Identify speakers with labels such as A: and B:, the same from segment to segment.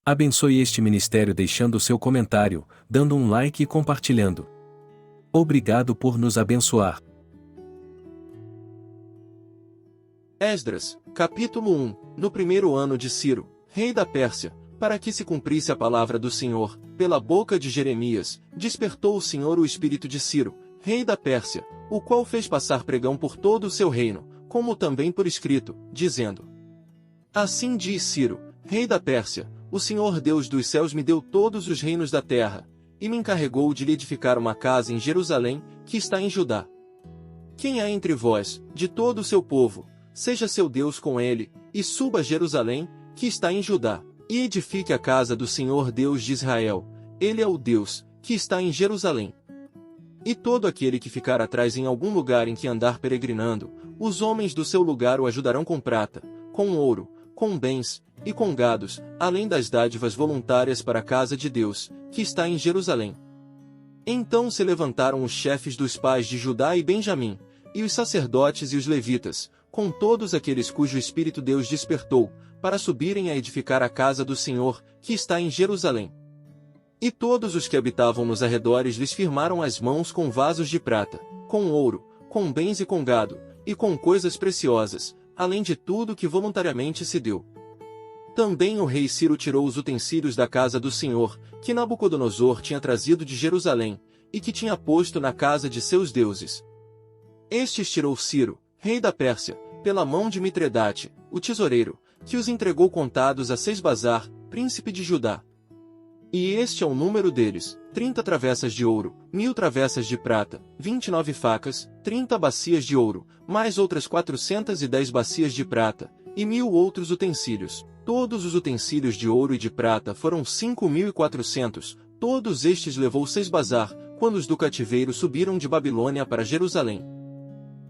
A: Abençoe este ministério deixando seu comentário, dando um like e compartilhando. Obrigado por nos abençoar.
B: Esdras, capítulo 1. No primeiro ano de Ciro, rei da Pérsia, para que se cumprisse a palavra do Senhor, pela boca de Jeremias, despertou o Senhor o espírito de Ciro, rei da Pérsia, o qual fez passar pregão por todo o seu reino, como também por escrito, dizendo: Assim diz Ciro, rei da Pérsia, o Senhor Deus dos céus me deu todos os reinos da terra, e me encarregou de lhe edificar uma casa em Jerusalém, que está em Judá. Quem há entre vós, de todo o seu povo, seja seu Deus com ele, e suba a Jerusalém, que está em Judá, e edifique a casa do Senhor Deus de Israel. Ele é o Deus, que está em Jerusalém. E todo aquele que ficar atrás em algum lugar em que andar peregrinando, os homens do seu lugar o ajudarão com prata, com ouro, com bens, e com gados, além das dádivas voluntárias para a casa de Deus, que está em Jerusalém. Então se levantaram os chefes dos pais de Judá e Benjamim, e os sacerdotes e os levitas, com todos aqueles cujo espírito Deus despertou, para subirem a edificar a casa do Senhor, que está em Jerusalém. E todos os que habitavam nos arredores lhes firmaram as mãos com vasos de prata, com ouro, com bens e com gado, e com coisas preciosas, além de tudo que voluntariamente se deu. Também o rei Ciro tirou os utensílios da casa do Senhor, que Nabucodonosor tinha trazido de Jerusalém, e que tinha posto na casa de seus deuses. Estes tirou Ciro, rei da Pérsia, pela mão de Mitredate, o tesoureiro, que os entregou contados a Sesbazar, príncipe de Judá. E este é o número deles: 30 travessas de ouro, 1000 travessas de prata, 29 facas, 30 bacias de ouro, mais outras 410 bacias de prata, e 1000 outros utensílios. Todos os utensílios de ouro e de prata foram 5.400, todos estes levou Sesbazar, quando os do cativeiro subiram de Babilônia para Jerusalém.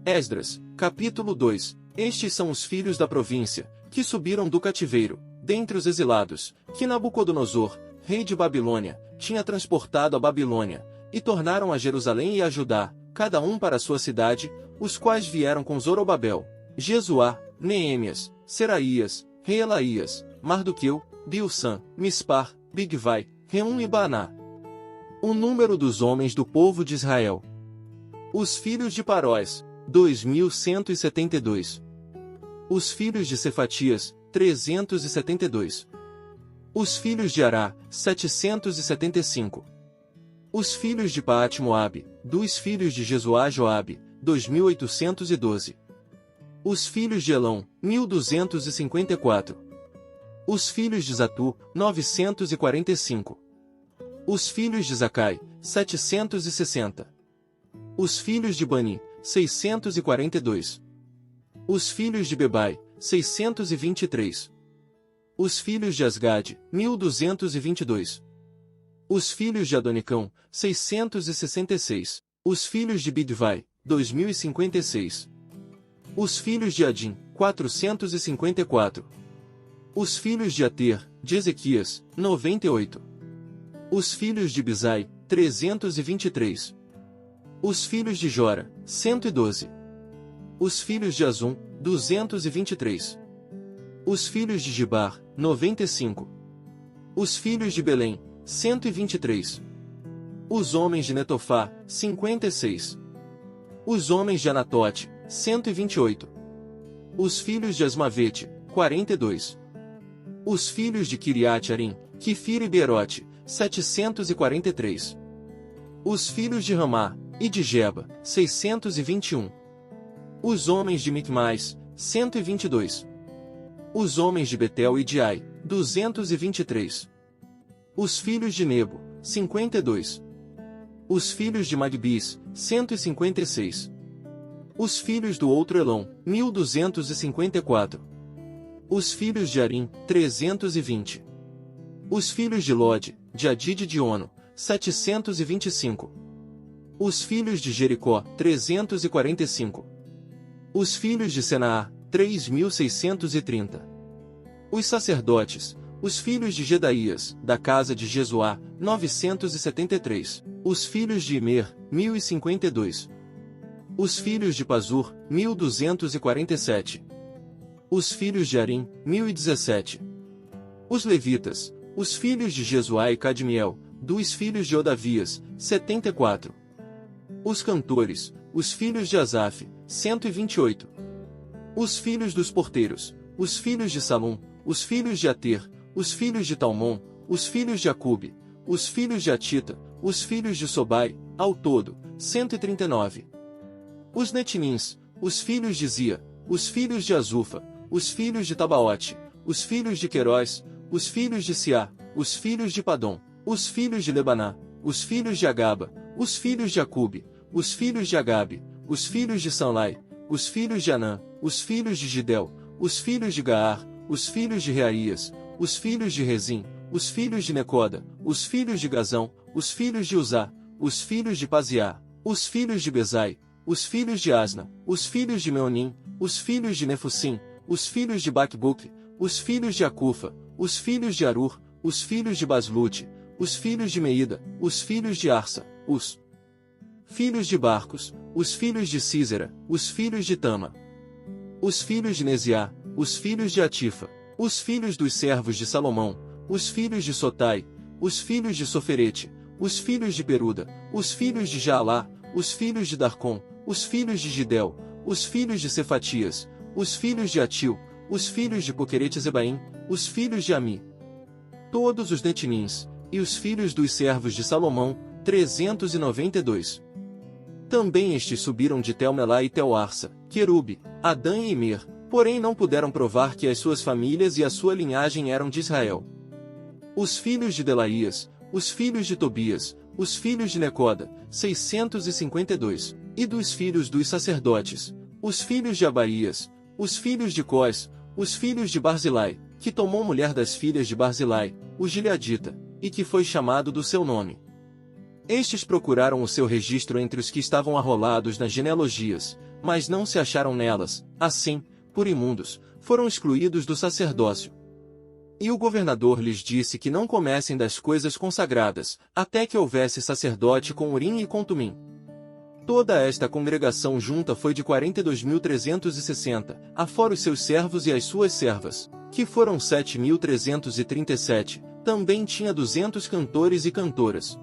B: Esdras, capítulo 2. Estes são os filhos da província, que subiram do cativeiro, dentre os exilados, que Nabucodonosor, rei de Babilônia, tinha transportado a Babilônia, e tornaram a Jerusalém e a Judá, cada um para a sua cidade, os quais vieram com Zorobabel, Jesuá, Neemias, Seraías, Reelaías, Mardoqueu, Bilsan, Mispar, Bigvai, Reum e Baná. O número dos homens do povo de Israel. Os filhos de Paróis, 2172. Os filhos de Cefatias, 372. Os filhos de Ará, 775. Os filhos de Paate-Moabe, dos filhos de Jesuá Joabe, 2812. Os filhos de Elão, 1254. Os filhos de Zatu, 945. Os filhos de Zacai, 760. Os filhos de Bani, 642. Os filhos de Bebai, 623. Os filhos de Asgade, 1222. Os filhos de Adonicão, 666. Os filhos de Bidvai, 2056. Os filhos de Adim, 454. Os filhos de Ater, de Ezequias, 98. Os filhos de Bizai, 323. Os filhos de Jora, 112. Os filhos de Azum, 223. Os filhos de Gibar, 95. Os filhos de Belém, 123. Os homens de Netofá, 56. Os homens de Anatote, 128. Os filhos de Asmavete, 42. Os filhos de Kiriat-Arim, Kifir e Beerote, 743. Os filhos de Ramá, e de Geba, 621. Os homens de Micmais, 122. Os homens de Betel e de Ai, 223. Os filhos de Nebo, 52. Os filhos de Magbis, 156. Os filhos do outro Elão, 1254. Os filhos de Arim, 320. Os filhos de Lode, de Adide e de Ono, 725. Os filhos de Jericó, 345. Os filhos de Senaá, 3.630. Os sacerdotes, os filhos de Gedaías, da casa de Jesuá, 973. Os filhos de Imer, 1052. Os filhos de Pazur, 1247. Os filhos de Arim, 1017. Os levitas, Os filhos de Jesuá e Cadmiel, dos filhos de Odavias, 74. Os cantores, os filhos de Asaf, 128. Os filhos dos porteiros, os filhos de Salum, os filhos de Ater, os filhos de Talmon, os filhos de Acube, os filhos de Atita, os filhos de Sobai, ao todo, 139. Os Netinins, os filhos de Zia, os filhos de Azufa, os filhos de Tabaote, os filhos de Querós, os filhos de Siá, os filhos de Padom, os filhos de Lebaná, os filhos de Agaba, os filhos de Acube, os filhos de Agabe, os filhos de Sanlai, os filhos de Anã, os filhos de Gidel, os filhos de Gaar, os filhos de Reaías, os filhos de Rezim, os filhos de Necoda, os filhos de Gazão, os filhos de Uzá, os filhos de Paziá, os filhos de Bezai, os filhos de Asna, os filhos de Meonim, os filhos de Nefusim, os filhos de Bacbuc, os filhos de Acufa, os filhos de Arur, os filhos de Baslute, os filhos de Meida, os filhos de Arsa, os filhos de Barcos, os filhos de Císera, os filhos de Tama, os filhos de Neziá, os filhos de Atifa, os filhos dos servos de Salomão, os filhos de Sotai, os filhos de Soferete, os filhos de Peruda, os filhos de Jaalá, os filhos de Darcom, os filhos de Gidel, os filhos de Cefatias, os filhos de Atil, os filhos de Poquerete-Zebaim, os filhos de Ami, todos os Netinins, e os filhos dos servos de Salomão, 392. Também estes subiram de Tel-Melá e Tel-Arsa, Querube, Adã e Imer, porém não puderam provar que as suas famílias e a sua linhagem eram de Israel. Os filhos de Delaías, os filhos de Tobias, os filhos de Necoda, 652, e dos filhos dos sacerdotes, os filhos de Abaías, os filhos de Cós, os filhos de Barzilai, que tomou mulher das filhas de Barzilai, o Gileadita, e que foi chamado do seu nome. Estes procuraram o seu registro entre os que estavam arrolados nas genealogias, mas não se acharam nelas, assim, por imundos, foram excluídos do sacerdócio. E o governador lhes disse que não comessem das coisas consagradas, até que houvesse sacerdote com Urim e com Tumim. Toda esta congregação junta foi de 42.360, afora os seus servos e as suas servas, que foram 7.337, também tinha 200 cantores e cantoras.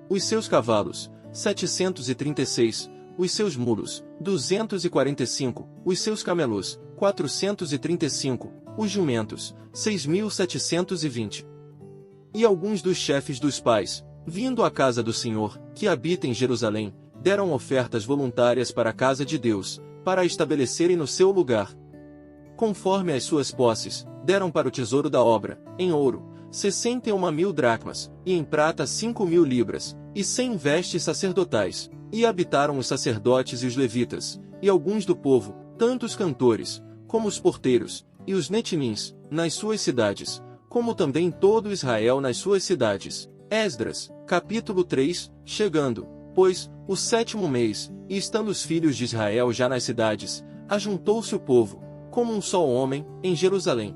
B: Os seus cavalos, 736, os seus mulos, 245, os seus camelos, 435, os jumentos, 6.720. E alguns dos chefes dos pais, vindo à casa do Senhor, que habita em Jerusalém, deram ofertas voluntárias para a casa de Deus, para a estabelecerem no seu lugar. Conforme as suas posses, deram para o tesouro da obra, em ouro, 61.000 dracmas, e em prata 5.000 libras, e 100 vestes sacerdotais, e habitaram os sacerdotes e os levitas, e alguns do povo, tanto os cantores, como os porteiros, e os netinins, nas suas cidades, como também todo Israel nas suas cidades. Esdras, capítulo 3, chegando, pois, o 7º mês, e estando os filhos de Israel já nas cidades, ajuntou-se o povo, como um só homem, em Jerusalém.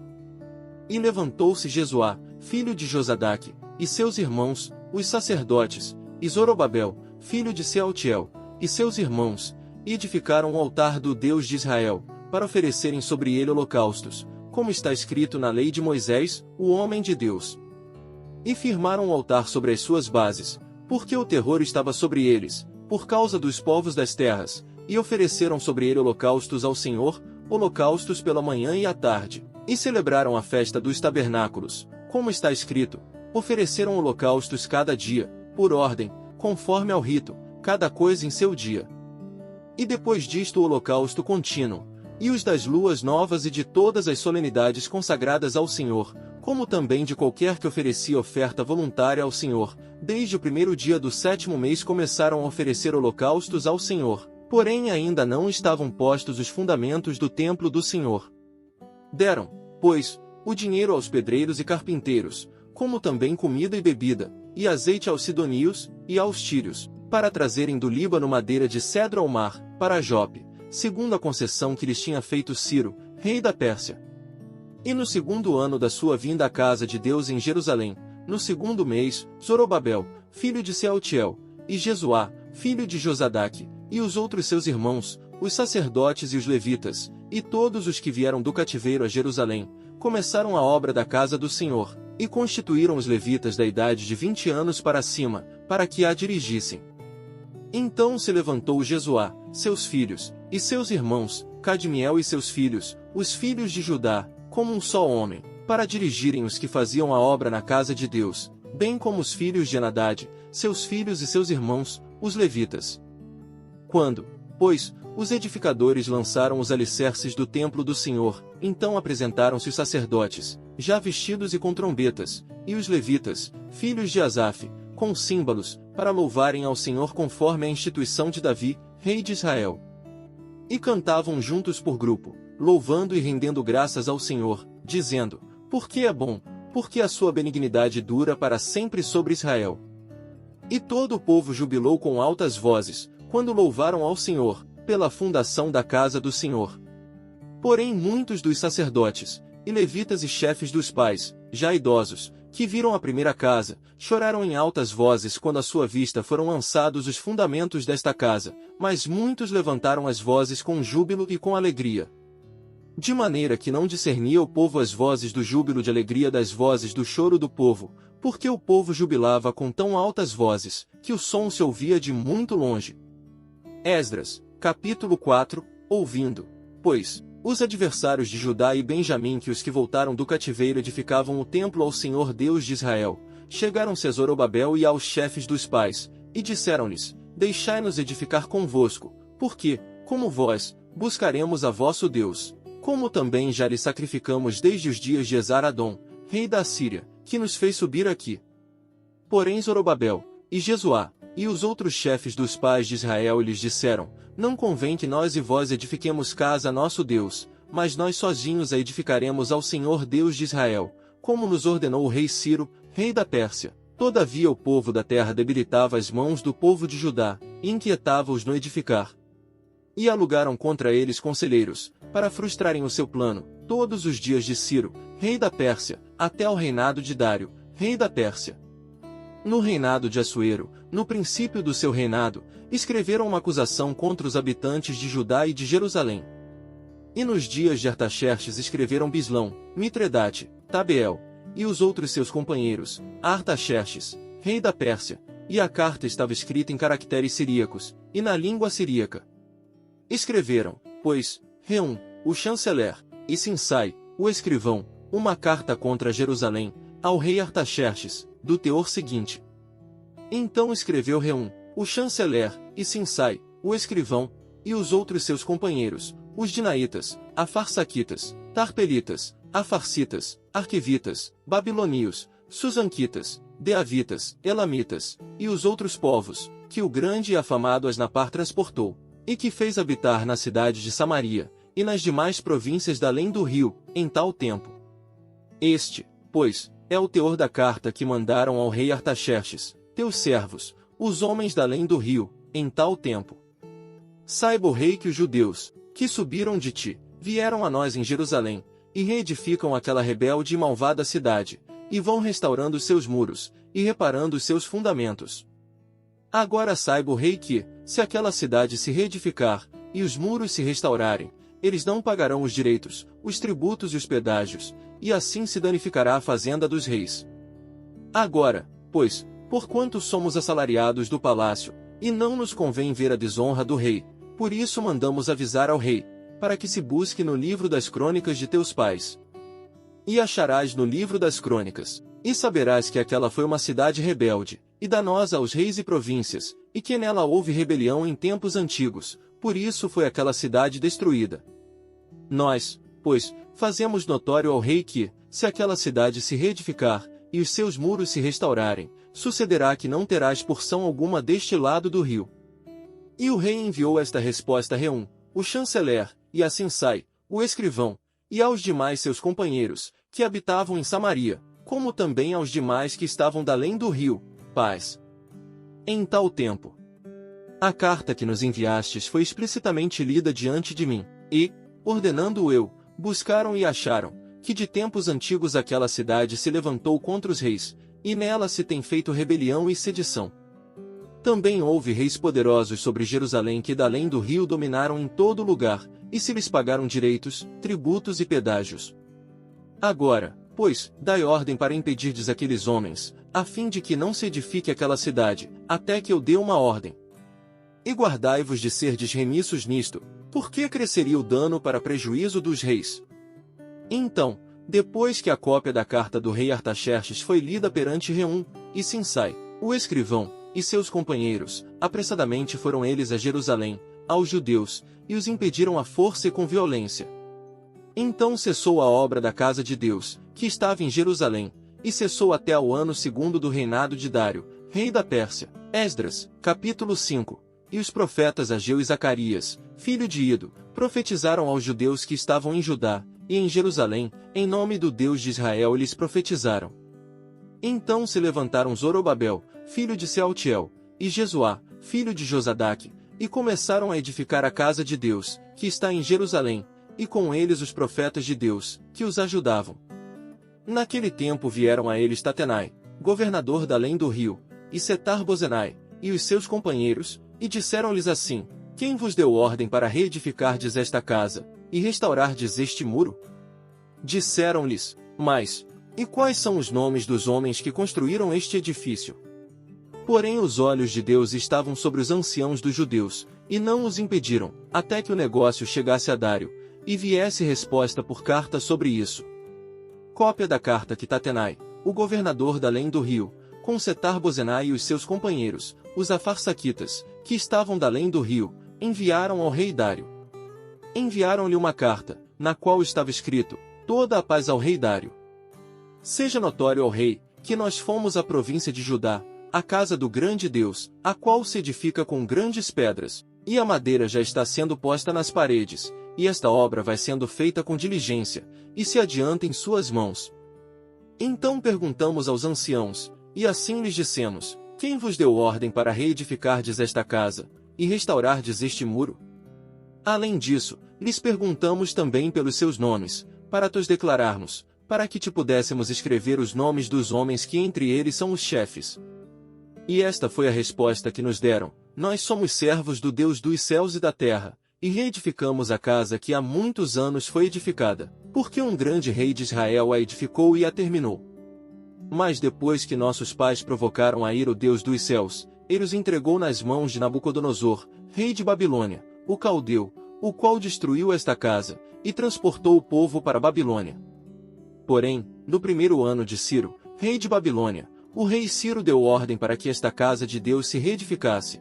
B: E levantou-se Jesuá, filho de Josadaque, e seus irmãos, os sacerdotes, e Zorobabel, filho de Sealtiel, e seus irmãos, e edificaram o altar do Deus de Israel, para oferecerem sobre ele holocaustos, como está escrito na lei de Moisés, o homem de Deus. E firmaram o altar sobre as suas bases, porque o terror estava sobre eles, por causa dos povos das terras, e ofereceram sobre ele holocaustos ao Senhor, holocaustos pela manhã e à tarde, e celebraram a festa dos tabernáculos, como está escrito, ofereceram holocaustos cada dia, por ordem, conforme ao rito, cada coisa em seu dia. E depois disto o holocausto contínuo, e os das luas novas e de todas as solenidades consagradas ao Senhor, como também de qualquer que oferecia oferta voluntária ao Senhor, desde o primeiro dia do 7º mês começaram a oferecer holocaustos ao Senhor, porém ainda não estavam postos os fundamentos do templo do Senhor. Deram, pois, o dinheiro aos pedreiros e carpinteiros, como também comida e bebida, e azeite aos sidonios, e aos tírios, para trazerem do Líbano madeira de cedro ao mar, para Jope, segundo a concessão que lhes tinha feito Ciro, rei da Pérsia. E no 2º ano da sua vinda à casa de Deus em Jerusalém, no 2º mês, Zorobabel, filho de Sealtiel, e Jesuá, filho de Josadaque, e os outros seus irmãos, os sacerdotes e os levitas, e todos os que vieram do cativeiro a Jerusalém, começaram a obra da casa do Senhor, E constituíram os levitas da idade de 20 anos para cima, para que a dirigissem. Então se levantou Jesuá, seus filhos, e seus irmãos, Cadmiel e seus filhos, os filhos de Judá, como um só homem, para dirigirem os que faziam a obra na casa de Deus, bem como os filhos de Henadade, seus filhos e seus irmãos, os levitas. Quando, pois, os edificadores lançaram os alicerces do templo do Senhor, então apresentaram-se os sacerdotes, já vestidos e com trombetas, e os levitas, filhos de Asaf, com símbolos, para louvarem ao Senhor conforme a instituição de Davi, rei de Israel. E cantavam juntos por grupo, louvando e rendendo graças ao Senhor, dizendo: porque é bom, porque a sua benignidade dura para sempre sobre Israel. E todo o povo jubilou com altas vozes, quando louvaram ao Senhor, pela fundação da casa do Senhor. Porém muitos dos sacerdotes, e levitas e chefes dos pais, já idosos, que viram a primeira casa, choraram em altas vozes quando à sua vista foram lançados os fundamentos desta casa, mas muitos levantaram as vozes com júbilo e com alegria. De maneira que não discernia o povo as vozes do júbilo de alegria das vozes do choro do povo, porque o povo jubilava com tão altas vozes, que o som se ouvia de muito longe. Esdras, capítulo 4, ouvindo, pois, os adversários de Judá e Benjamim que os que voltaram do cativeiro edificavam o templo ao Senhor Deus de Israel, chegaram-se a Zorobabel e aos chefes dos pais, e disseram-lhes: deixai-nos edificar convosco, porque, como vós, buscaremos a vosso Deus, como também já lhe sacrificamos desde os dias de Esar-Adom, rei da Assíria, que nos fez subir aqui. Porém Zorobabel, e Jesuá, e os outros chefes dos pais de Israel lhes disseram: não convém que nós e vós edifiquemos casa a nosso Deus, mas nós sozinhos a edificaremos ao Senhor Deus de Israel, como nos ordenou o rei Ciro, rei da Pérsia. Todavia o povo da terra debilitava as mãos do povo de Judá, e inquietava-os no edificar. E alugaram contra eles conselheiros, para frustrarem o seu plano, todos os dias de Ciro, rei da Pérsia, até ao reinado de Dário, rei da Pérsia. No reinado de Assuero, no princípio do seu reinado, escreveram uma acusação contra os habitantes de Judá e de Jerusalém. E nos dias de Artaxerxes escreveram Bislão, Mitredate, Tabeel, e os outros seus companheiros, a Artaxerxes, rei da Pérsia, e a carta estava escrita em caracteres siríacos, e na língua siríaca. Escreveram, pois, Reum, o chanceler, e Sinsai, o escrivão, uma carta contra Jerusalém, ao rei Artaxerxes, do teor seguinte. Então escreveu Reum, o chanceler, e Sinsai, o escrivão, e os outros seus companheiros, os dinaitas, afarsaquitas, tarpelitas, afarsitas, arquivitas, babilonios, susanquitas, deavitas, elamitas, e os outros povos, que o grande e afamado Asnapar transportou, e que fez habitar na cidade de Samaria, e nas demais províncias da além do rio, em tal tempo. Este, pois, é o teor da carta que mandaram ao rei Artaxerxes, teus servos, os homens da além do rio, em tal tempo. Saiba o rei que os judeus, que subiram de ti, vieram a nós em Jerusalém, e reedificam aquela rebelde e malvada cidade, e vão restaurando os seus muros, e reparando os seus fundamentos. Agora saiba o rei que, se aquela cidade se reedificar, e os muros se restaurarem, eles não pagarão os direitos, os tributos e os pedágios, e assim se danificará a fazenda dos reis. Agora, pois, porquanto somos assalariados do palácio, e não nos convém ver a desonra do rei, por isso mandamos avisar ao rei, para que se busque no livro das crônicas de teus pais. E acharás no livro das crônicas, e saberás que aquela foi uma cidade rebelde, e danosa aos reis e províncias, e que nela houve rebelião em tempos antigos, por isso foi aquela cidade destruída. Nós, pois, fazemos notório ao rei que, se aquela cidade se reedificar, e os seus muros se restaurarem, sucederá que não terás porção alguma deste lado do rio. E o rei enviou esta resposta a Reum, o chanceler, e a Sinsai, o escrivão, e aos demais seus companheiros, que habitavam em Samaria, como também aos demais que estavam da além do rio, paz. Em tal tempo, a carta que nos enviastes foi explicitamente lida diante de mim, e, ordenando eu, buscaram e acharam, que de tempos antigos aquela cidade se levantou contra os reis, e nela se tem feito rebelião e sedição. Também houve reis poderosos sobre Jerusalém que da além do rio dominaram em todo lugar, e se lhes pagaram direitos, tributos e pedágios. Agora, pois, dai ordem para impedirdes aqueles homens, a fim de que não se edifique aquela cidade, até que eu dê uma ordem. E guardai-vos de serdes remissos nisto, porque cresceria o dano para prejuízo dos reis. Então, depois que a cópia da carta do rei Artaxerxes foi lida perante Reum, e Sinsai, o escrivão, e seus companheiros, apressadamente foram eles a Jerusalém, aos judeus, e os impediram à força e com violência. Então cessou a obra da casa de Deus, que estava em Jerusalém, e cessou até ao ano segundo do reinado de Dário, rei da Pérsia. Esdras, capítulo 5. E os profetas Ageu e Zacarias, filho de Ido, profetizaram aos judeus que estavam em Judá, e em Jerusalém, em nome do Deus de Israel lhes profetizaram. Então se levantaram Zorobabel, filho de Sealtiel, e Jesuá, filho de Josadaque, e começaram a edificar a casa de Deus, que está em Jerusalém, e com eles os profetas de Deus, que os ajudavam. Naquele tempo vieram a eles Tatenai, governador da além do rio, e Setar-Bozenai, e os seus companheiros, e disseram-lhes assim: Quem vos deu ordem para reedificardes esta casa, e restaurardes este muro? Disseram-lhes: Mas, e quais são os nomes dos homens que construíram este edifício? Porém os olhos de Deus estavam sobre os anciãos dos judeus, e não os impediram, até que o negócio chegasse a Dário, e viesse resposta por carta sobre isso. Cópia da carta que Tatenai, o governador da além do rio, com Setar-Bozenai e os seus companheiros, os Afarsaquitas, que estavam da além do rio, enviaram ao rei Dário. Enviaram-lhe uma carta, na qual estava escrito: Toda a paz ao rei Dário. Seja notório ao rei, que nós fomos à província de Judá, a casa do grande Deus, a qual se edifica com grandes pedras, e a madeira já está sendo posta nas paredes, e esta obra vai sendo feita com diligência, e se adianta em suas mãos. Então perguntamos aos anciãos, e assim lhes dissemos: Quem vos deu ordem para reedificardes esta casa, e restaurardes este muro? Além disso, lhes perguntamos também pelos seus nomes, para te os declararmos, para que te pudéssemos escrever os nomes dos homens que entre eles são os chefes. E esta foi a resposta que nos deram: Nós somos servos do Deus dos céus e da terra, e reedificamos a casa que há muitos anos foi edificada, porque um grande rei de Israel a edificou e a terminou. Mas depois que nossos pais provocaram a ira o Deus dos céus, ele os entregou nas mãos de Nabucodonosor, rei de Babilônia, o caldeu, o qual destruiu esta casa, e transportou o povo para a Babilônia. Porém, no primeiro ano de Ciro, rei de Babilônia, o rei Ciro deu ordem para que esta casa de Deus se reedificasse.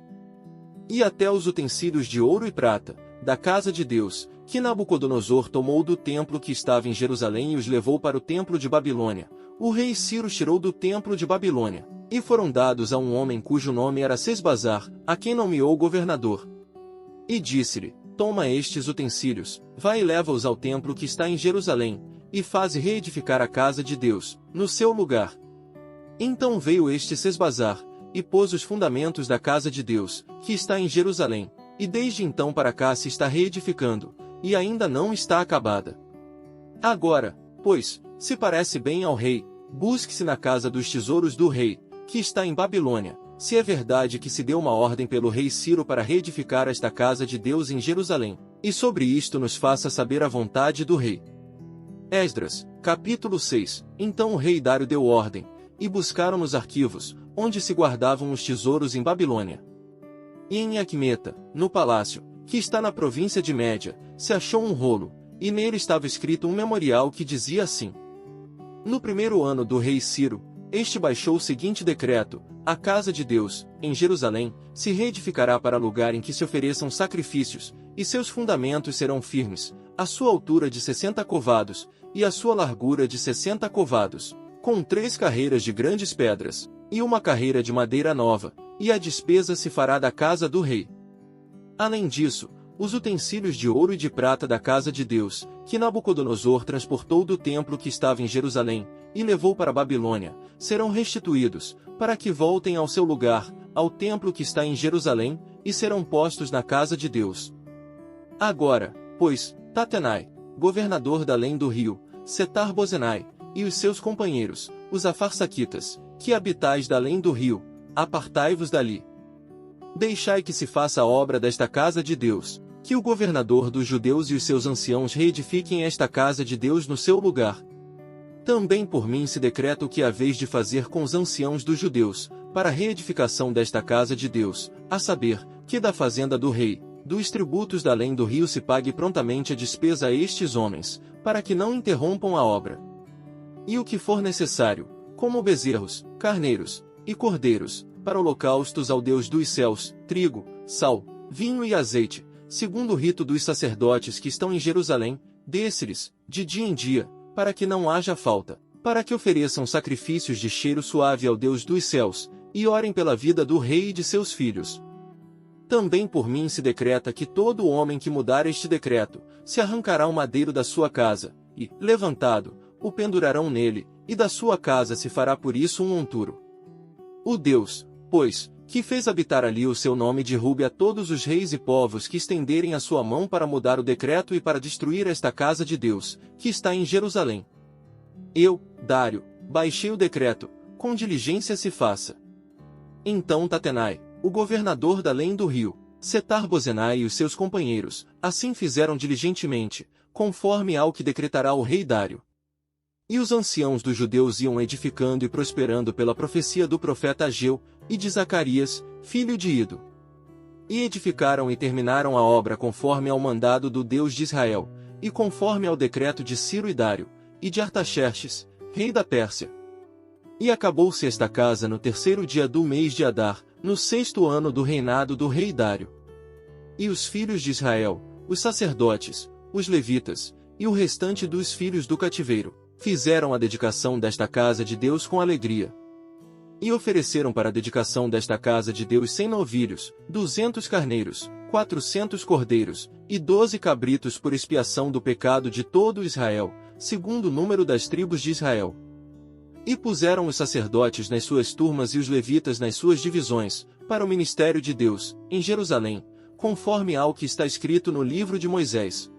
B: E até os utensílios de ouro e prata, da casa de Deus, que Nabucodonosor tomou do templo que estava em Jerusalém e os levou para o templo de Babilônia, o rei Ciro tirou do templo de Babilônia, e foram dados a um homem cujo nome era Sesbazar, a quem nomeou governador. E disse-lhe: Toma estes utensílios, vai e leva-os ao templo que está em Jerusalém, e faze reedificar a casa de Deus, no seu lugar. Então veio este Sesbazar, e pôs os fundamentos da casa de Deus, que está em Jerusalém, e desde então para cá se está reedificando, e ainda não está acabada. Agora, pois, se parece bem ao rei, busque-se na casa dos tesouros do rei, que está em Babilônia, se é verdade que se deu uma ordem pelo rei Ciro para reedificar esta casa de Deus em Jerusalém, e sobre isto nos faça saber a vontade do rei. Esdras, capítulo 6. Então o rei Dário deu ordem, e buscaram nos arquivos, onde se guardavam os tesouros em Babilônia. E em Acmeta, no palácio, que está na província de Média, se achou um rolo, e nele estava escrito um memorial que dizia assim: No primeiro ano do rei Ciro, este baixou o seguinte decreto: a casa de Deus, em Jerusalém, se reedificará para lugar em que se ofereçam sacrifícios, e seus fundamentos serão firmes, a sua altura de 60 covados, e a sua largura de 60 covados, com 3 carreiras de grandes pedras, e uma carreira de madeira nova, e a despesa se fará da casa do rei. Além disso, os utensílios de ouro e de prata da casa de Deus, que Nabucodonosor transportou do templo que estava em Jerusalém, e levou para a Babilônia, serão restituídos, para que voltem ao seu lugar, ao templo que está em Jerusalém, e serão postos na casa de Deus. Agora, pois, Tatenai, governador da além do rio, Setar-Bozenai, e os seus companheiros, os Afarsaquitas, que habitais da além do rio, apartai-vos dali. Deixai que se faça a obra desta casa de Deus, que o governador dos judeus e os seus anciãos reedifiquem esta casa de Deus no seu lugar. Também por mim se decreta o que haveis de fazer com os anciãos dos judeus, para a reedificação desta casa de Deus, a saber, que da fazenda do rei, dos tributos da além do rio se pague prontamente a despesa a estes homens, para que não interrompam a obra. E o que for necessário, como bezerros, carneiros e cordeiros, para holocaustos ao Deus dos céus, trigo, sal, vinho e azeite, segundo o rito dos sacerdotes que estão em Jerusalém, desse-lhes, de dia em dia, para que não haja falta, para que ofereçam sacrifícios de cheiro suave ao Deus dos céus, e orem pela vida do rei e de seus filhos. Também por mim se decreta que todo homem que mudar este decreto, se arrancará um madeiro da sua casa, e, levantado, o pendurarão nele, e da sua casa se fará por isso um monturo. O Deus, pois, que fez habitar ali o seu nome derrube a todos os reis e povos que estenderem a sua mão para mudar o decreto e para destruir esta casa de Deus, que está em Jerusalém. Eu, Dário, baixei o decreto, com diligência se faça. Então Tatenai, o governador da além do rio, Setar-Bozenai e os seus companheiros, assim fizeram diligentemente, conforme ao que decretará o rei Dário. E os anciãos dos judeus iam edificando e prosperando pela profecia do profeta Ageu, e de Zacarias, filho de Ido. E edificaram e terminaram a obra conforme ao mandado do Deus de Israel, e conforme ao decreto de Ciro e Dário, e de Artaxerxes, rei da Pérsia. E acabou-se esta casa no 3º dia do mês de Adar, no 6º ano do reinado do rei Dário. E os filhos de Israel, os sacerdotes, os levitas, e o restante dos filhos do cativeiro, fizeram a dedicação desta casa de Deus com alegria. E ofereceram para a dedicação desta casa de Deus 100 novilhos, 200 carneiros, 400 cordeiros, e 12 cabritos por expiação do pecado de todo Israel, segundo o número das tribos de Israel. E puseram os sacerdotes nas suas turmas e os levitas nas suas divisões, para o ministério de Deus, em Jerusalém, conforme ao que está escrito no livro de Moisés.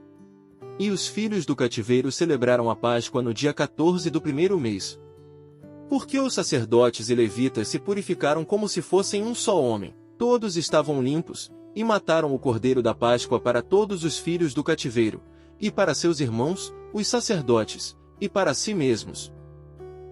B: E os filhos do cativeiro celebraram a Páscoa no dia 14 do 1º mês. Porque os sacerdotes e levitas se purificaram como se fossem um só homem, todos estavam limpos, e mataram o cordeiro da Páscoa para todos os filhos do cativeiro, e para seus irmãos, os sacerdotes, e para si mesmos.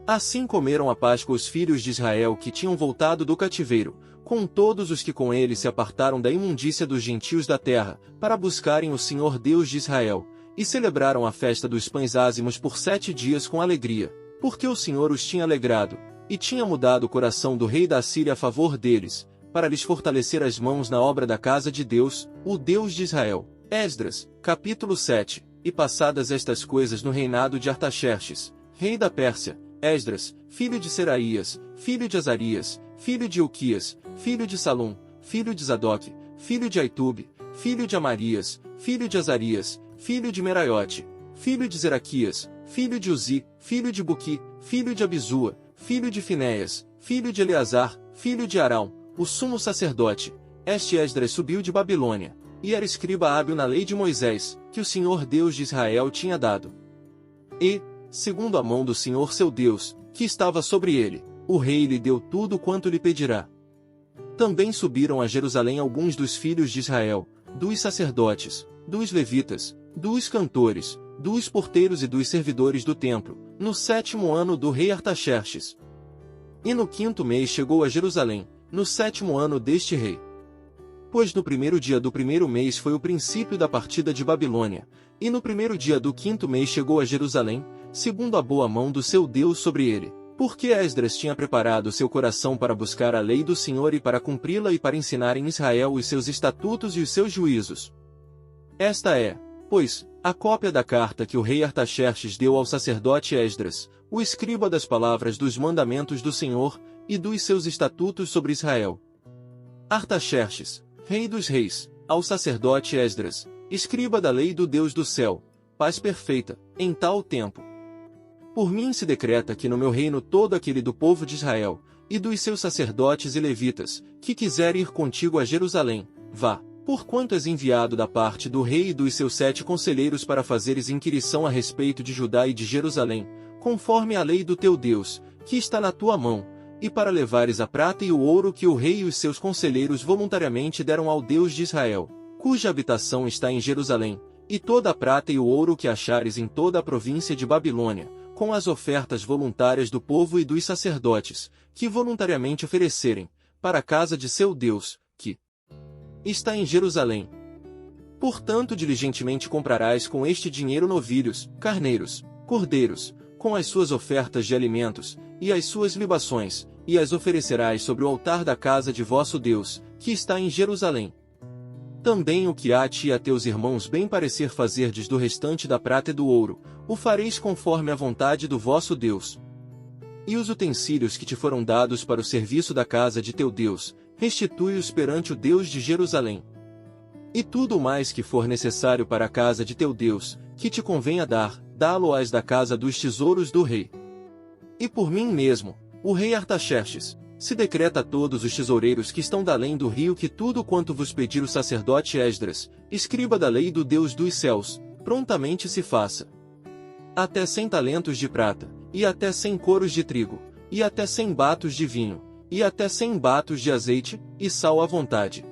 B: Assim comeram a Páscoa os filhos de Israel que tinham voltado do cativeiro, com todos os que com ele se apartaram da imundícia dos gentios da terra, para buscarem o Senhor Deus de Israel, e celebraram a festa dos pães ázimos por 7 dias com alegria, porque o Senhor os tinha alegrado, e tinha mudado o coração do rei da Assíria a favor deles, para lhes fortalecer as mãos na obra da casa de Deus, o Deus de Israel. Esdras, capítulo 7. E passadas estas coisas no reinado de Artaxerxes, rei da Pérsia, Esdras, filho de Seraías, filho de Azarias, filho de Ilquias, filho de Salum, filho de Zadok, filho de Aitube, filho de Amarias, filho de Azarias, filho de Meraiote, filho de Zeraquias, filho de Uzi, filho de Buqui, filho de Abizua, filho de Finéias, filho de Eleazar, filho de Arão, o sumo sacerdote. Este Esdras subiu de Babilônia, e era escriba hábil na lei de Moisés, que o Senhor Deus de Israel tinha dado. E, segundo a mão do Senhor seu Deus, que estava sobre ele, o rei lhe deu tudo quanto lhe pedirá. Também subiram a Jerusalém alguns dos filhos de Israel, dos sacerdotes, dos levitas, dos cantores, dos porteiros e dos servidores do templo, no 7º ano do rei Artaxerxes. E no 5º mês chegou a Jerusalém, no 7º ano deste rei. Pois no 1º dia do 1º mês foi o princípio da partida de Babilônia, e no 1º dia do 5º mês chegou a Jerusalém, segundo a boa mão do seu Deus sobre ele, porque Esdras tinha preparado seu coração para buscar a lei do Senhor e para cumpri-la e para ensinar em Israel os seus estatutos e os seus juízos. Esta é, pois, a cópia da carta que o rei Artaxerxes deu ao sacerdote Esdras, o escriba das palavras dos mandamentos do Senhor, e dos seus estatutos sobre Israel. Artaxerxes, rei dos reis, ao sacerdote Esdras, escriba da lei do Deus do céu, paz perfeita, em tal tempo. Por mim se decreta que no meu reino todo aquele do povo de Israel, e dos seus sacerdotes e levitas, que quiser ir contigo a Jerusalém, vá, porquanto és enviado da parte do rei e dos seus 7 conselheiros para fazeres inquirição a respeito de Judá e de Jerusalém, conforme a lei do teu Deus, que está na tua mão, e para levares a prata e o ouro que o rei e os seus conselheiros voluntariamente deram ao Deus de Israel, cuja habitação está em Jerusalém, e toda a prata e o ouro que achares em toda a província de Babilônia, com as ofertas voluntárias do povo e dos sacerdotes, que voluntariamente oferecerem, para a casa de seu Deus, que está em Jerusalém. Portanto, diligentemente comprarás com este dinheiro novilhos, carneiros, cordeiros, com as suas ofertas de alimentos, e as suas libações, e as oferecerás sobre o altar da casa de vosso Deus, que está em Jerusalém. Também o que a ti e a teus irmãos bem parecer fazerdes do restante da prata e do ouro, o fareis conforme a vontade do vosso Deus. E os utensílios que te foram dados para o serviço da casa de teu Deus, restitui-os perante o Deus de Jerusalém. E tudo o mais que for necessário para a casa de teu Deus, que te convenha dar, dá-lo-ás da casa dos tesouros do rei. E por mim mesmo, o rei Artaxerxes, se decreta a todos os tesoureiros que estão da além do rio que tudo quanto vos pedir o sacerdote Esdras, escriba da lei do Deus dos céus, prontamente se faça. Até 100 talentos de prata, e até 100 coros de trigo, e até 100 batos de vinho, e até 100 batos de azeite, e sal à vontade.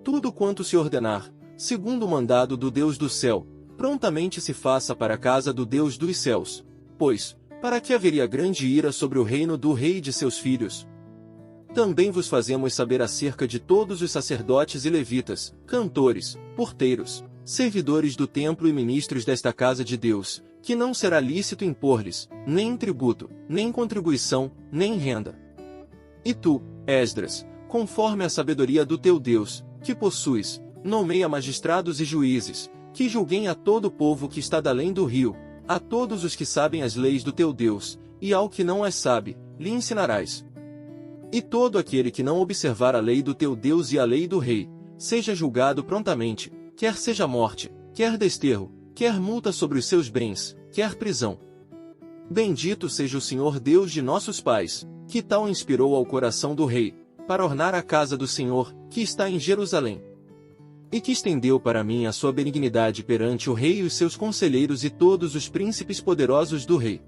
B: Tudo quanto se ordenar, segundo o mandado do Deus do céu, prontamente se faça para a casa do Deus dos céus, pois, para que haveria grande ira sobre o reino do rei e de seus filhos? Também vos fazemos saber acerca de todos os sacerdotes e levitas, cantores, porteiros, servidores do templo e ministros desta casa de Deus, que não será lícito impor-lhes, nem tributo, nem contribuição, nem renda. E tu, Esdras, conforme a sabedoria do teu Deus, que possuis, nomeia magistrados e juízes, que julguem a todo o povo que está da além do rio, a todos os que sabem as leis do teu Deus, e ao que não as sabe, lhe ensinarás. E todo aquele que não observar a lei do teu Deus e a lei do rei, seja julgado prontamente, quer seja morte, quer desterro, quer multa sobre os seus bens, quer prisão. Bendito seja o Senhor Deus de nossos pais, que tal inspirou ao coração do rei, para ornar a casa do Senhor, que está em Jerusalém. E que estendeu para mim a sua benignidade perante o rei e os seus conselheiros e todos os príncipes poderosos do rei.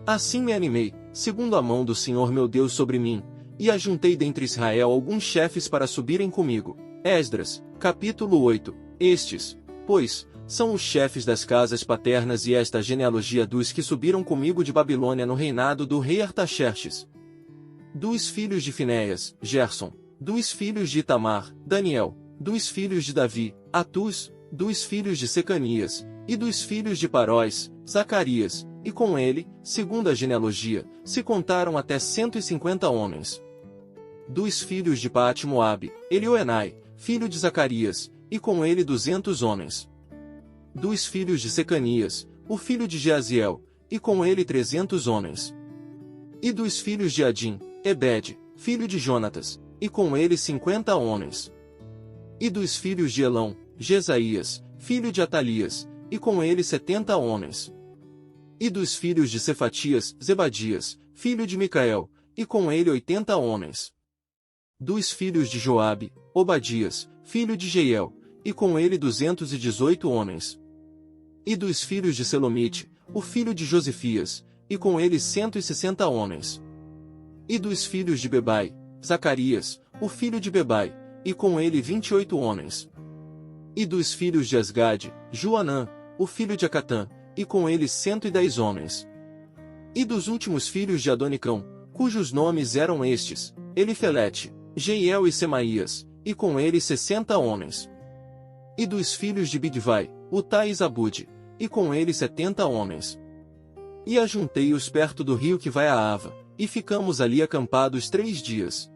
B: Assim me animei, segundo a mão do Senhor meu Deus sobre mim, e ajuntei dentre Israel alguns chefes para subirem comigo. Esdras, capítulo 8. Estes, pois, são os chefes das casas paternas e esta genealogia dos que subiram comigo de Babilônia no reinado do rei Artaxerxes. Dos filhos de Finéias, Gerson. Dos filhos de Itamar, Daniel. Dos filhos de Davi, Atus. Dos filhos de Secanias, e dos filhos de Paróis, Zacarias, e com ele, segundo a genealogia, se contaram até 150 homens. Dos filhos de Paate-Moabe, Elioenai, filho de Zacarias, e com ele 200 homens. Dos filhos de Secanias, o filho de Jeaziel, e com ele 300 homens. E dos filhos de Adim, Ebed, filho de Jonatas, e com ele 50 homens. E dos filhos de Elão, Jesaías, filho de Atalias, e com ele 70 homens. E dos filhos de Cefatias, Zebadias, filho de Micael, e com ele 80 homens. Dos filhos de Joabe, Obadias, filho de Jeiel, e com ele 218 homens. E dos filhos de Selomite, o filho de Josifias, e com ele 160 homens. E dos filhos de Bebai, Zacarias, o filho de Bebai, e com ele 28 homens. E dos filhos de Asgade, Joanã, o filho de Acatã, e com ele 110 homens. E dos últimos filhos de Adonicão, cujos nomes eram estes, Elifelete, Jeiel e Semaías, e com ele 60 homens. E dos filhos de Bigvai, Utai e Zabude, e com ele 70 homens. E ajuntei-os perto do rio que vai a Ava, e ficamos ali acampados 3 dias.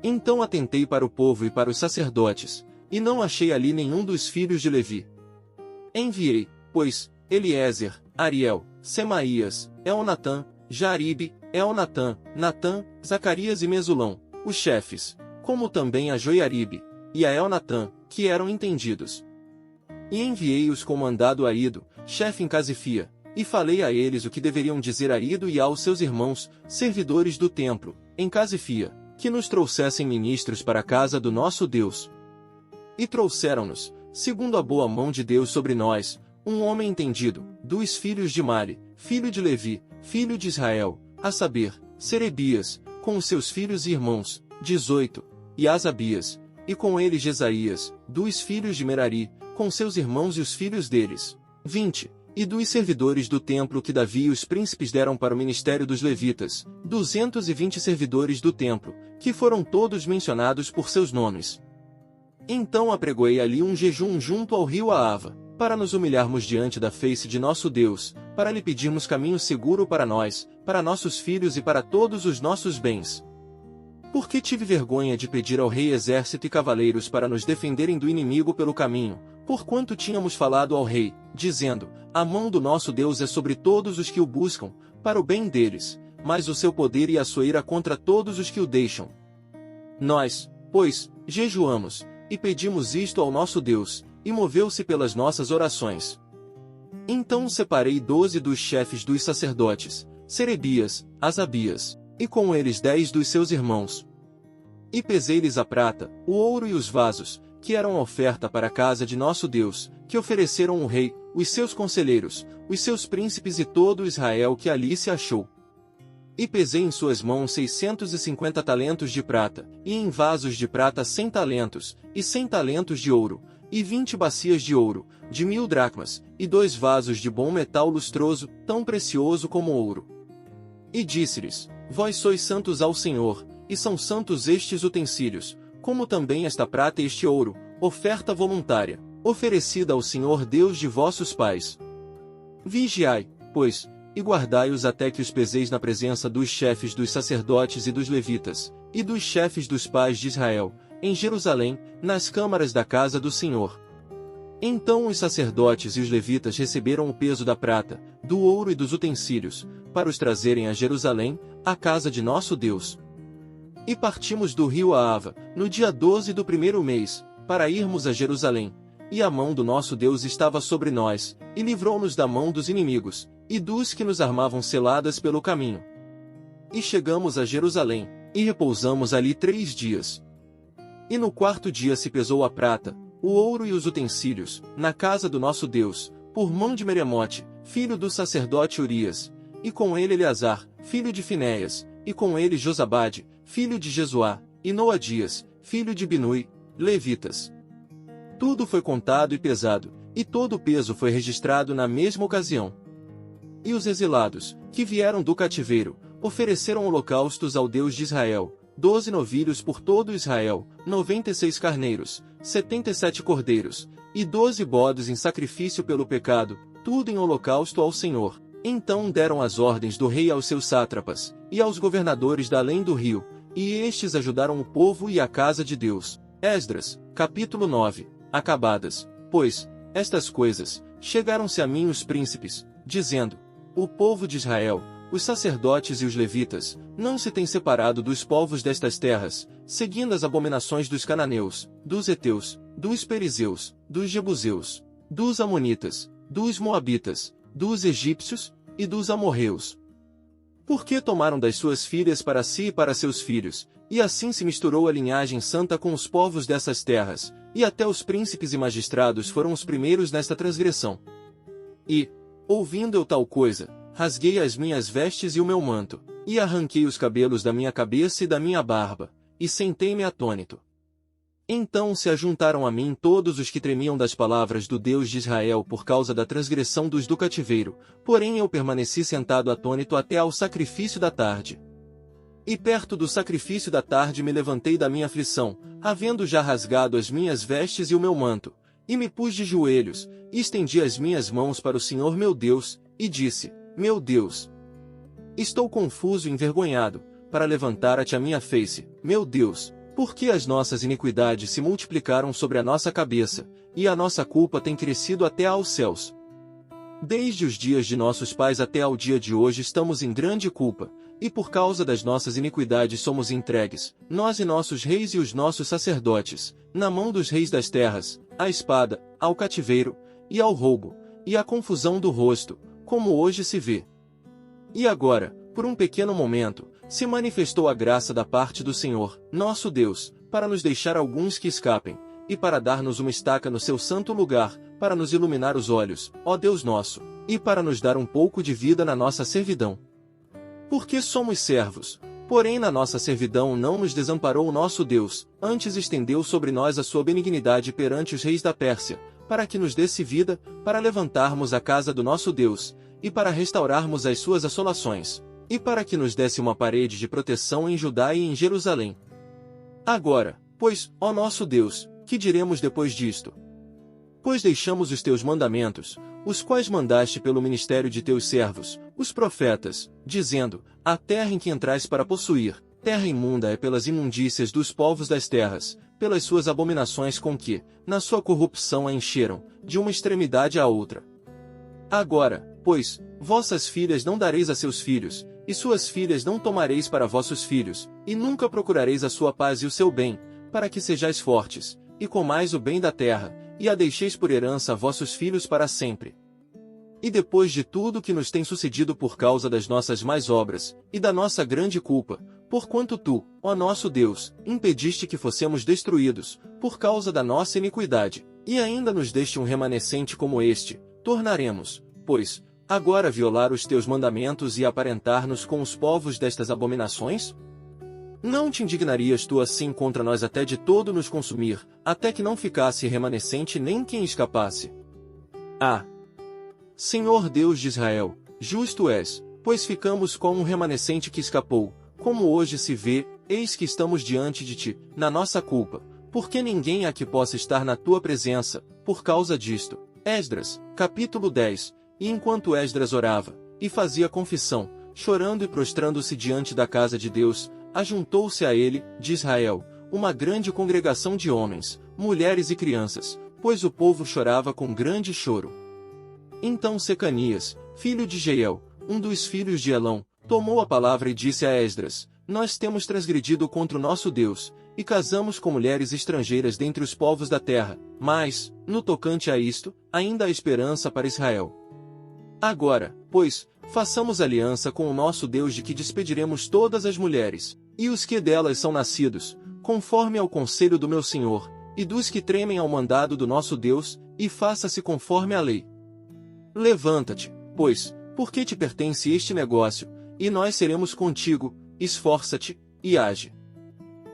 B: Então atentei para o povo e para os sacerdotes, e não achei ali nenhum dos filhos de Levi. Enviei, pois, Eliezer, Ariel, Semaías, Elnatã, Jaribe, Elnatã, Natã, Zacarias e Mesulão, os chefes, como também a Joiaribe, e a Elnatã, que eram entendidos. E enviei-os com mandado a Ido, chefe em Casifia, e falei a eles o que deveriam dizer a Ido e aos seus irmãos, servidores do templo, em Casifia, que nos trouxessem ministros para a casa do nosso Deus. E trouxeram-nos, segundo a boa mão de Deus sobre nós, um homem entendido, dos filhos de Mari, filho de Levi, filho de Israel, a saber, Serebias, com os seus filhos e irmãos, 18, e Asabias, e com ele Jesaías, dos filhos de Merari, com seus irmãos e os filhos deles, 20, e dos servidores do templo que Davi e os príncipes deram para o ministério dos levitas, 220 servidores do templo, que foram todos mencionados por seus nomes. Então apregoei ali um jejum junto ao rio Ahava, para nos humilharmos diante da face de nosso Deus, para lhe pedirmos caminho seguro para nós, para nossos filhos e para todos os nossos bens. Porque tive vergonha de pedir ao rei exército e cavaleiros para nos defenderem do inimigo pelo caminho, porquanto tínhamos falado ao rei, dizendo, a mão do nosso Deus é sobre todos os que o buscam, para o bem deles, mas o seu poder e a sua ira contra todos os que o deixam. Nós, pois, jejuamos, e pedimos isto ao nosso Deus, e moveu-se pelas nossas orações. Então separei 12 dos chefes dos sacerdotes, Serebias, Asabias, e com eles 10 dos seus irmãos. E pesei-lhes a prata, o ouro e os vasos, que eram oferta para a casa de nosso Deus, que ofereceram o rei, os seus conselheiros, os seus príncipes e todo Israel que ali se achou. E pesei em suas mãos 650 talentos de prata, e em vasos de prata 100 talentos, e 100 talentos de ouro, e 20 bacias de ouro, de 1000 dracmas, e 2 vasos de bom metal lustroso, tão precioso como ouro. E disse-lhes, vós sois santos ao Senhor, e são santos estes utensílios, como também esta prata e este ouro, oferta voluntária, oferecida ao Senhor Deus de vossos pais. Vigiai, pois, e guardai-os até que os peseis na presença dos chefes dos sacerdotes e dos levitas, e dos chefes dos pais de Israel, em Jerusalém, nas câmaras da casa do Senhor. Então os sacerdotes e os levitas receberam o peso da prata, do ouro e dos utensílios, para os trazerem a Jerusalém, a casa de nosso Deus. E partimos do rio Ahava, no dia 12 do primeiro mês, para irmos a Jerusalém, e a mão do nosso Deus estava sobre nós, e livrou-nos da mão dos inimigos, e dos que nos armavam seladas pelo caminho. E chegamos a Jerusalém, e repousamos ali 3 dias. E no 4º dia se pesou a prata, o ouro e os utensílios, na casa do nosso Deus, por mão de Meremote, filho do sacerdote Urias, e com ele Eleazar, filho de Finéias, e com ele Josabade, filho de Jesuá, e Noadias, filho de Binui, levitas. Tudo foi contado e pesado, e todo o peso foi registrado na mesma ocasião. E os exilados, que vieram do cativeiro, ofereceram holocaustos ao Deus de Israel, 12 novilhos por todo Israel, 96 carneiros, 77 cordeiros, e 12 bodes em sacrifício pelo pecado, tudo em holocausto ao Senhor. Então deram as ordens do rei aos seus sátrapas, e aos governadores da além do rio, e estes ajudaram o povo e a casa de Deus. Esdras, capítulo 9. Acabadas, pois, estas coisas, chegaram-se a mim os príncipes, dizendo, o povo de Israel, os sacerdotes e os levitas, não se têm separado dos povos destas terras, seguindo as abominações dos cananeus, dos heteus, dos perizeus, dos jebuseus, dos amonitas, dos moabitas, dos egípcios, e dos amorreus. Porque tomaram das suas filhas para si e para seus filhos, e assim se misturou a linhagem santa com os povos dessas terras, e até os príncipes e magistrados foram os primeiros nesta transgressão. E, ouvindo eu tal coisa, rasguei as minhas vestes e o meu manto, e arranquei os cabelos da minha cabeça e da minha barba, e sentei-me atônito. Então se ajuntaram a mim todos os que tremiam das palavras do Deus de Israel por causa da transgressão dos do cativeiro, porém eu permaneci sentado atônito até ao sacrifício da tarde. E perto do sacrifício da tarde me levantei da minha aflição, havendo já rasgado as minhas vestes e o meu manto, e me pus de joelhos, e estendi as minhas mãos para o Senhor meu Deus, e disse, meu Deus, estou confuso e envergonhado, para levantar-te a minha face, meu Deus, porque as nossas iniquidades se multiplicaram sobre a nossa cabeça, e a nossa culpa tem crescido até aos céus. Desde os dias de nossos pais até ao dia de hoje estamos em grande culpa, e por causa das nossas iniquidades somos entregues, nós e nossos reis e os nossos sacerdotes, na mão dos reis das terras, à espada, ao cativeiro, e ao roubo, e à confusão do rosto, como hoje se vê. E agora, por um pequeno momento, se manifestou a graça da parte do Senhor, nosso Deus, para nos deixar alguns que escapem, e para dar-nos uma estaca no seu santo lugar, para nos iluminar os olhos, ó Deus nosso, e para nos dar um pouco de vida na nossa servidão. Porque somos servos, porém na nossa servidão não nos desamparou o nosso Deus, antes estendeu sobre nós a sua benignidade perante os reis da Pérsia, para que nos desse vida, para levantarmos a casa do nosso Deus, e para restaurarmos as suas assolações, e para que nos desse uma parede de proteção em Judá e em Jerusalém. Agora, pois, ó nosso Deus, que diremos depois disto? Pois deixamos os teus mandamentos, os quais mandaste pelo ministério de teus servos, os profetas, dizendo: a terra em que entrais para possuir, terra imunda é pelas imundícias dos povos das terras, pelas suas abominações com que, na sua corrupção a encheram, de uma extremidade à outra. Agora, pois, vossas filhas não dareis a seus filhos, e suas filhas não tomareis para vossos filhos, e nunca procurareis a sua paz e o seu bem, para que sejais fortes, e comais o bem da terra, e a deixeis por herança a vossos filhos para sempre. E depois de tudo que nos tem sucedido por causa das nossas más obras, e da nossa grande culpa, porquanto tu, ó nosso Deus, impediste que fossemos destruídos, por causa da nossa iniquidade, e ainda nos deste um remanescente como este, tornaremos, pois, agora violar os teus mandamentos e aparentar-nos com os povos destas abominações? Não te indignarias tu assim contra nós até de todo nos consumir, até que não ficasse remanescente nem quem escapasse? Ah! Senhor Deus de Israel, justo és, pois ficamos com um remanescente que escapou, como hoje se vê, eis que estamos diante de ti, na nossa culpa, porque ninguém há que possa estar na tua presença, por causa disto. Esdras, capítulo 10. E enquanto Esdras orava, e fazia confissão, chorando e prostrando-se diante da casa de Deus, ajuntou-se a ele, de Israel, uma grande congregação de homens, mulheres e crianças, pois o povo chorava com grande choro. Então Secanias, filho de Jeiel, um dos filhos de Elão, tomou a palavra e disse a Esdras: nós temos transgredido contra o nosso Deus, e casamos com mulheres estrangeiras dentre os povos da terra, mas, no tocante a isto, ainda há esperança para Israel. Agora, pois, façamos aliança com o nosso Deus de que despediremos todas as mulheres, e os que delas são nascidos, conforme ao conselho do meu Senhor, e dos que tremem ao mandado do nosso Deus, e faça-se conforme à lei. Levanta-te, pois, porque te pertence este negócio, e nós seremos contigo, esforça-te, e age.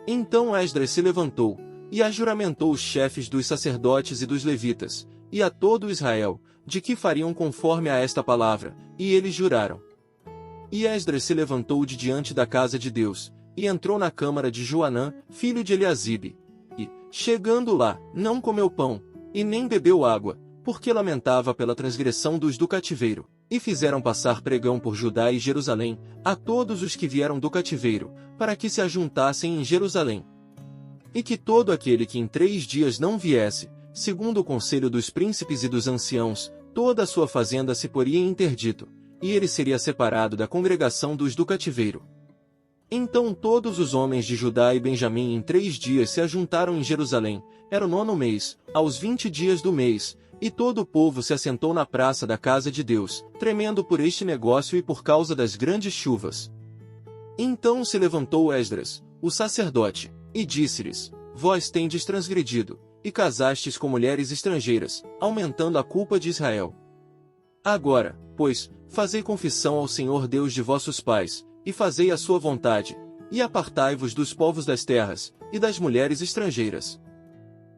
B: Então Esdras se levantou, e ajuramentou os chefes dos sacerdotes e dos levitas, e a todo Israel, de que fariam conforme a esta palavra, e eles juraram. E Esdras se levantou de diante da casa de Deus, e entrou na câmara de Joanã, filho de Eliasibe, e, chegando lá, não comeu pão, e nem bebeu água, porque lamentava pela transgressão dos do cativeiro, e fizeram passar pregão por Judá e Jerusalém, a todos os que vieram do cativeiro, para que se ajuntassem em Jerusalém. E que todo aquele que em 3 dias não viesse, segundo o conselho dos príncipes e dos anciãos, toda a sua fazenda se poria em interdito, e ele seria separado da congregação dos do cativeiro. Então todos os homens de Judá e Benjamim em 3 dias se ajuntaram em Jerusalém, era o 9º mês, aos 20 dias do mês, e todo o povo se assentou na praça da casa de Deus, tremendo por este negócio e por causa das grandes chuvas. Então se levantou Esdras, o sacerdote, e disse-lhes: vós tendes transgredido, e casastes com mulheres estrangeiras, aumentando a culpa de Israel. Agora, pois, fazei confissão ao Senhor Deus de vossos pais, e fazei a sua vontade, e apartai-vos dos povos das terras, e das mulheres estrangeiras.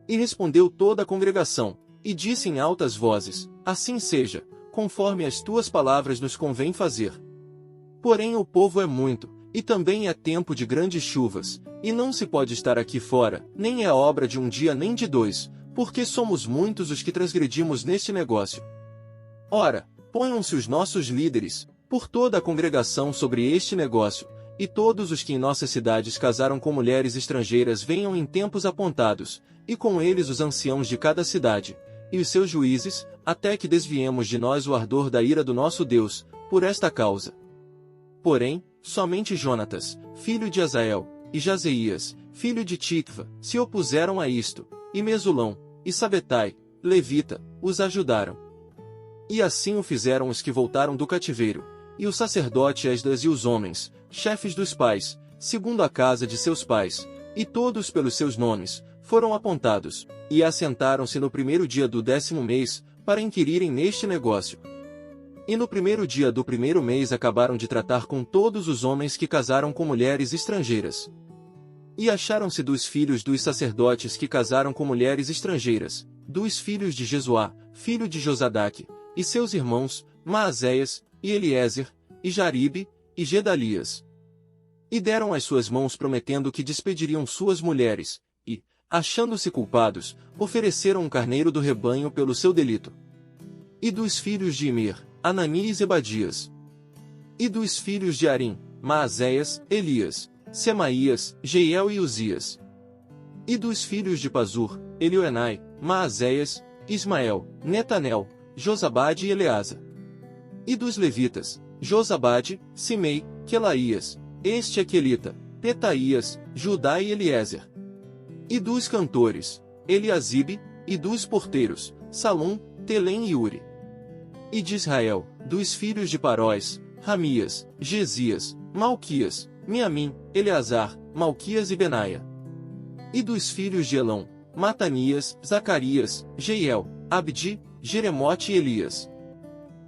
B: E respondeu toda a congregação, e disse em altas vozes: assim seja, conforme as tuas palavras nos convém fazer. Porém o povo é muito, e também é tempo de grandes chuvas, e não se pode estar aqui fora, nem é obra de um dia nem de 2, porque somos muitos os que transgredimos neste negócio. Ora, ponham-se os nossos líderes, por toda a congregação sobre este negócio, e todos os que em nossas cidades casaram com mulheres estrangeiras venham em tempos apontados, e com eles os anciãos de cada cidade, e os seus juízes, até que desviemos de nós o ardor da ira do nosso Deus, por esta causa. Porém, somente Jonatas, filho de Azael, e Jazeías, filho de Tikva, se opuseram a isto, e Mesulão, e Sabetai, levita, os ajudaram. E assim o fizeram os que voltaram do cativeiro, e o sacerdote Esdras e os homens, chefes dos pais, segundo a casa de seus pais, e todos pelos seus nomes, foram apontados, e assentaram-se no 1º dia do 10º mês, para inquirirem neste negócio. E no 1º dia do 1º mês acabaram de tratar com todos os homens que casaram com mulheres estrangeiras. E acharam-se dos filhos dos sacerdotes que casaram com mulheres estrangeiras, dos filhos de Jesuá, filho de Josadaque, e seus irmãos, Maazéias, e Eliezer, e Jaribe, e Gedalias. E deram as suas mãos prometendo que despediriam suas mulheres, e, achando-se culpados, ofereceram um carneiro do rebanho pelo seu delito. E dos filhos de Immer, Anani e Zebadias. E dos filhos de Arim, Maazéias, Elias, Semaías, Jeiel e Uzias. E dos filhos de Pazur, Elioenai, Maazéias, Ismael, Netanel, Josabade e Eleasa. E dos levitas, Josabade, Simei, Quelaías, este Aquelita, Petaías, Judá e Eliezer. E dos cantores, Eliasibe, e dos porteiros, Salum, Telém e Uri. E de Israel, dos filhos de Paróis, Ramias, Gesias, Malquias, Miamim, Eleazar, Malquias e Benaia. E dos filhos de Elão, Matanias, Zacarias, Jeiel, Abdi, Jeremote e Elias.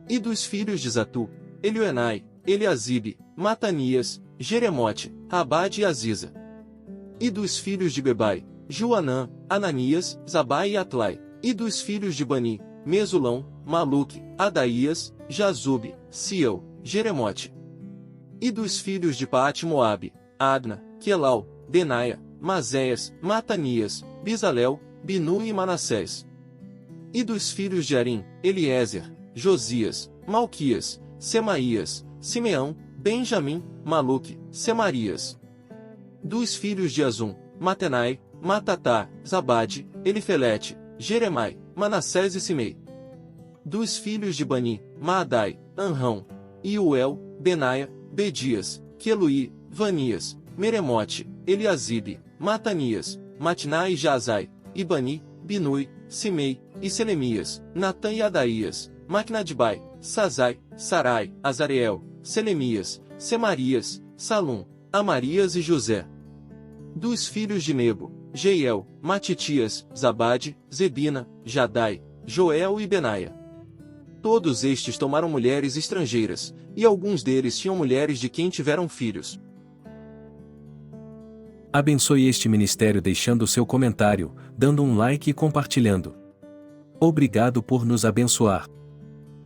B: E dos filhos de Zatu, Elioenai, Eliasibe, Matanias, Jeremote, Abade e Aziza. E dos filhos de Bebai, Joanã, Ananias, Zabai e Atlai. E dos filhos de Bani, Mesulão, Maluque, Adaías, Jazube, Siel, Jeremote. E dos filhos de Paate-Moabe, Adna, Quelau, Benaia, Mazéias, Matanias, Bizalel, Binu e Manassés. E dos filhos de Arim, Eliezer, Josias, Malquias, Semaías, Simeão, Benjamim, Maluque, Semarias. Dos filhos de Azum, Matenai, Matatá, Zabade, Elifelete, Jeremai, Manassés e Simei. Dos filhos de Bani, Maadai, Anrão, Iuel, Benaia, Bedias, Queluí, Vanias, Meremote, Eliasibe, Matanias, Matná e Jazai, Ibani, Binui, Simei, e Selemias, Natã e Adaías, Maquinadbai, Sazai, Sarai, Azareel, Selemias, Semarias, Salum, Amarias e José. Dos filhos de Nebo, Jeiel, Matitias, Zabade, Zebina, Jadai, Joel e Benaia. Todos estes tomaram mulheres estrangeiras, e alguns deles tinham mulheres de quem tiveram filhos.
A: Abençoe este ministério deixando seu comentário, dando um like e compartilhando. Obrigado por nos abençoar.